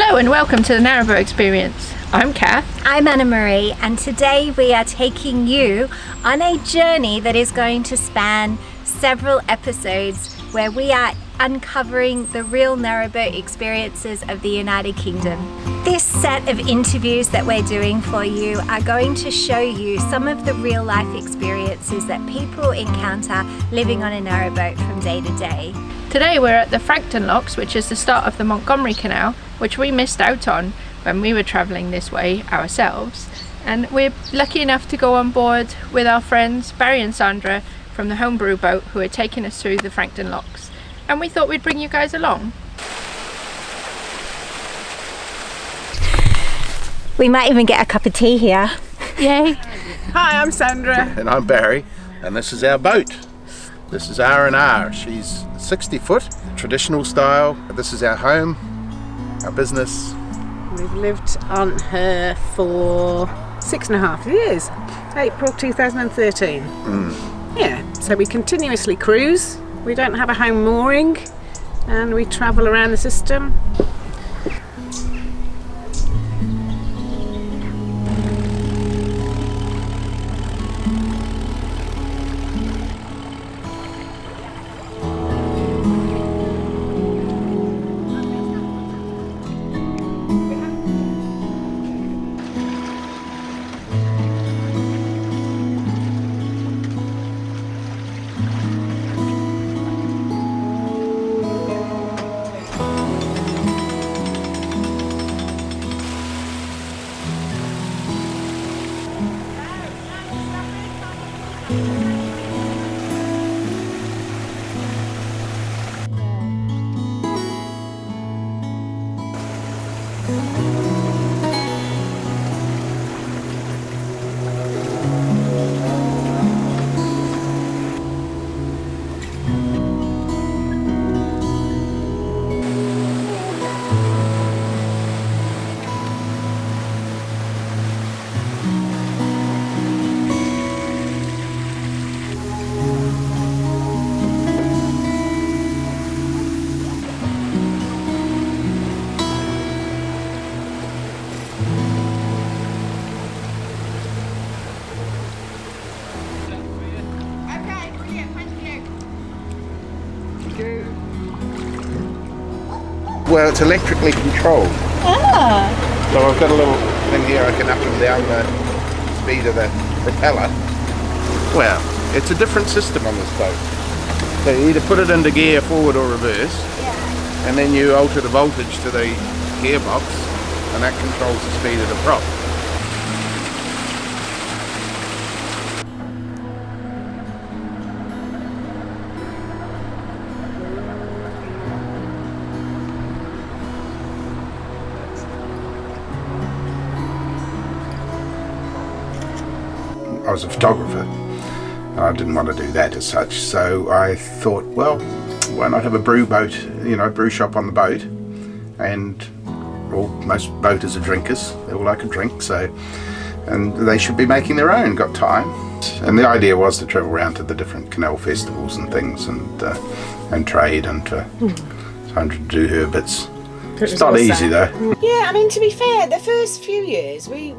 Hello and welcome to the Narrowboat Experience. I'm Kath. I'm Anna Marie, and today we are taking you on a journey that is going to span several episodes where we are uncovering the real narrowboat experiences of the United Kingdom. This set of interviews that we're doing for you are going to show you some of the real life experiences that people encounter living on a narrowboat from day to day. Today we're at the Frankton Locks, which is the start of the Montgomery Canal, which we missed out on when we were travelling this way ourselves. And we're lucky enough to go on board with our friends Barry and Sandra from the Home Brew Boat, who are taking us through the Frankton Locks. And we thought we'd bring you guys along. We might even get a cup of tea here. Yay! Hi, I'm Sandra. And I'm Barry, and this is our boat. This is AreAndAre. She's 60 foot, traditional style. This is our home, our business. We've lived on her for 6.5 years, April 2013. Yeah, so we continuously cruise. We don't have a home mooring, and we travel around the system. Well, it's electrically controlled. So I've got a little thing here, I can up and down the speed of the propeller. Well, it's a different system on this boat. So you either put it into gear forward or reverse, and then you alter the voltage to the gearbox, and that controls the speed of the prop. I was a photographer. I didn't want to do that as such, so I thought, well, why not have a brew boat, brew shop on the boat, and most boaters are drinkers, they all like a drink, and they should be making their own, got time. And the idea was to travel around to the different canal festivals and things, and trade, and for Sandra to do her bits. It's not easy though. Yeah, I mean, to be fair, the first few years we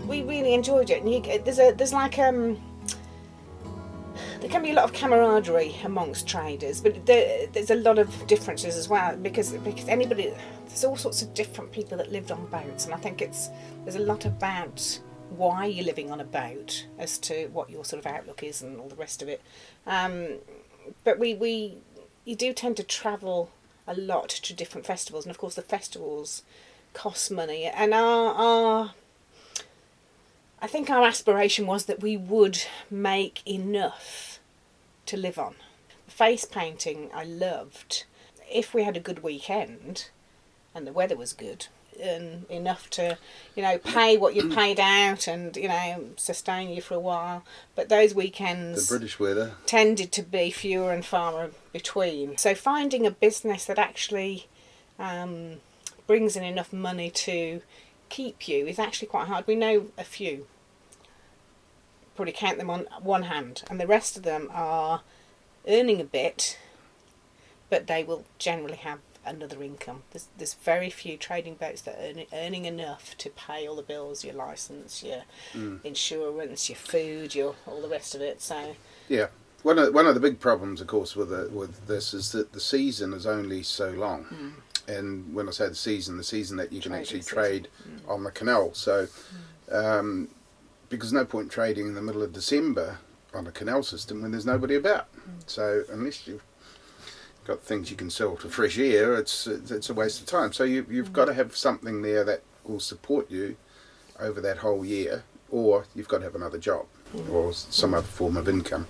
really enjoyed it, and there's like there can be a lot of camaraderie amongst traders, but there's a lot of differences as well, because there's all sorts of different people that lived on boats, and I think there's a lot about why you're living on a boat as to what your sort of outlook is and all the rest of it. But you do tend to travel a lot to different festivals, and of course the festivals cost money, and I think our aspiration was that we would make enough to live on. Face painting I loved. If we had a good weekend and the weather was good, and enough to pay what you paid out and sustain you for a while, but those weekends, The British weather, tended to be fewer and far between. So finding a business that actually brings in enough money to keep you is actually quite hard. We know a few, probably count them on one hand, and the rest of them are earning a bit, but they will generally have another income. There's very few trading boats that are earning enough to pay all the bills, your license, your insurance, your food, your all the rest of it. So yeah, one of the big problems, of course, with this is that the season is only so long. And when I say the season that you can actually trade on the canal. So because no point trading in the middle of December on a canal system when there's nobody about. So unless you've got things you can sell to fresh air, it's a waste of time. So you've got to have something there that will support you over that whole year, or you've got to have another job or some other form of income.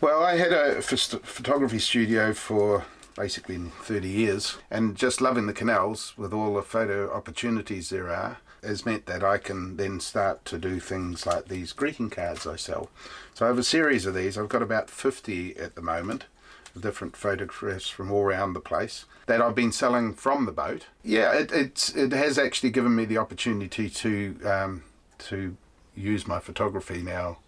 Well, I had a photography studio for basically 30 years, and just loving the canals with all the photo opportunities there are has meant that I can then start to do things like these greeting cards I sell. So I have a series of these. I've got about 50 at the moment, different photographs from all around the place that I've been selling from the boat. Yeah, it has actually given me the opportunity to use my photography now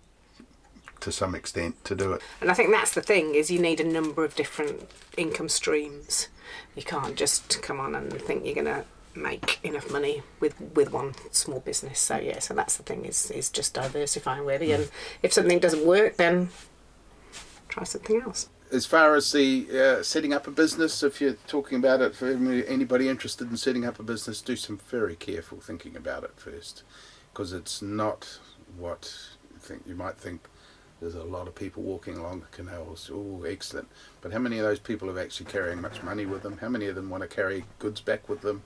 to some extent to do it. And I think that's the thing, is you need a number of different income streams. You can't just come on and think you're going to make enough money with one small business. So yeah, so that's the thing, is just diversifying really. And if something doesn't work, then try something else. As far as the setting up a business, if you're talking about it, for anybody interested in setting up a business, do some very careful thinking about it first, because it's not what you might think. There's a lot of people walking along the canals. Oh, excellent. But how many of those people are actually carrying much money with them? How many of them want to carry goods back with them?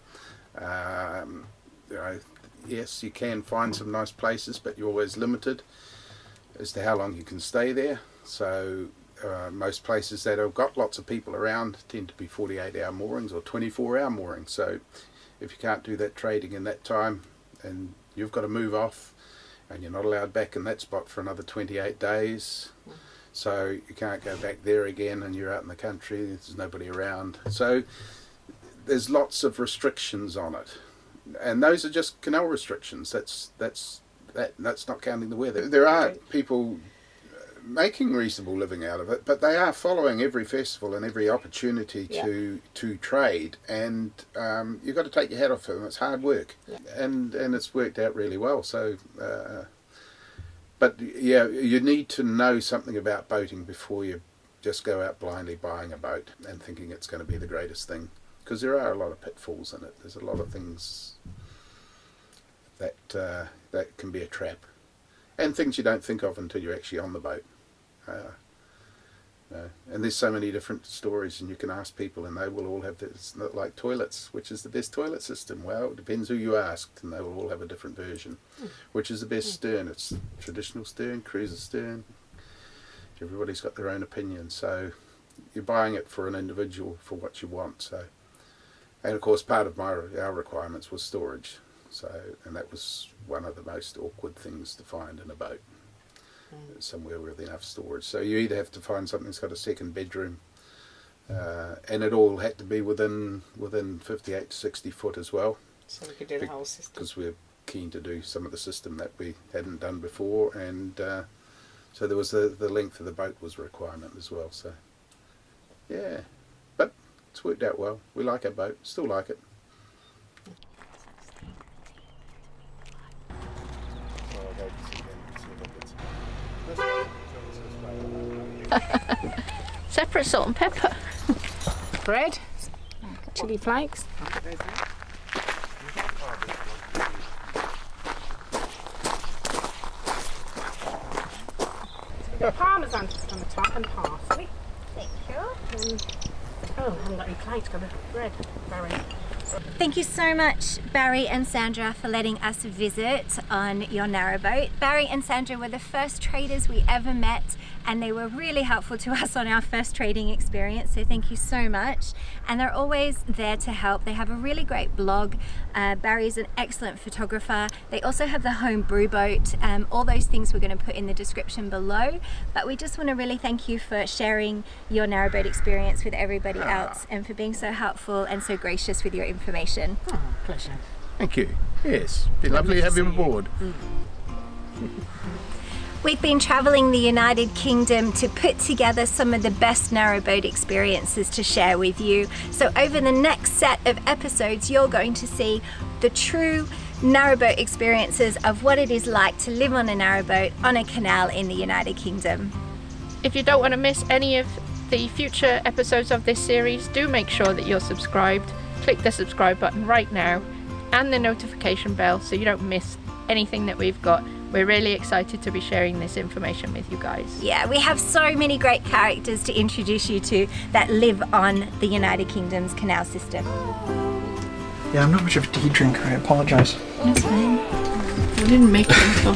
Yes, you can find some nice places, but you're always limited as to how long you can stay there. So most places that have got lots of people around tend to be 48-hour moorings or 24-hour moorings. So if you can't do that trading in that time, and you've got to move off, and you're not allowed back in that spot for another 28 days, so you can't go back there again, and you're out in the country, there's nobody around. So there's lots of restrictions on it, and those are just canal restrictions. That's not counting the weather. There are people making reasonable living out of it, but they are following every festival and every opportunity to trade, and you've got to take your hat off for them. It's hard work, and it's worked out really well. So but yeah, you need to know something about boating before you just go out blindly buying a boat and thinking it's going to be the greatest thing, because there are a lot of pitfalls in it. There's a lot of things that can be a trap, and things you don't think of until you're actually on the boat. And there's so many different stories, and you can ask people and they will all have this, like toilets, which is the best toilet system? Well, it depends who you asked, and they will all have a different version. Which is the best stern? It's traditional stern, cruiser stern. Everybody's got their own opinion, so you're buying it for an individual for what you want. So, and of course part of our requirements was storage, and that was one of the most awkward things to find in a boat. Somewhere with enough storage. So you either have to find something that's got a second bedroom, and it all had to be within 58 to 60 foot as well. So we could do the whole system. Because we're keen to do some of the system that we hadn't done before, and so there was the length of the boat was a requirement as well. So yeah, but it's worked out well. We like our boat, still like it. Separate salt and pepper. Bread, chili flakes. We've got parmesan to put on the top and parsley. Thank you. Oh, I haven't got any plates, got the bread. Barry. Thank you so much, Barry and Sandra, for letting us visit on your narrowboat. Barry and Sandra were the first traders we ever met, and they were really helpful to us on our first trading experience, so thank you so much. And they're always there to help. They have a really great blog. Barry's an excellent photographer. They also have the Home Brew Boat. All those things we're going to put in the description below, but we just want to really thank you for sharing your narrowboat experience with everybody else, and for being so helpful and so gracious with your information. Oh, pleasure. Thank you. Yes, be lovely to have you aboard. We've been traveling the United Kingdom to put together some of the best narrowboat experiences to share with you. So over the next set of episodes, you're going to see the true narrowboat experiences of what it is like to live on a narrowboat on a canal in the United Kingdom. If you don't want to miss any of the future episodes of this series, do make sure that you're subscribed. Click the subscribe button right now and the notification bell so you don't miss anything that we've got. We're really excited to be sharing this information with you guys. Yeah, we have so many great characters to introduce you to that live on the United Kingdom's canal system. Yeah, I'm not much of a tea drinker, I apologise. That's fine. We didn't make them.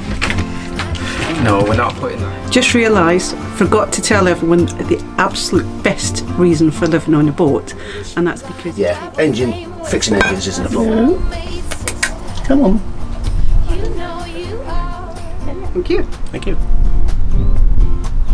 No, we're not putting that. Just realised, forgot to tell everyone the absolute best reason for living on a boat, and that's because Fixing engines isn't a problem. Come on. Thank you. Thank you.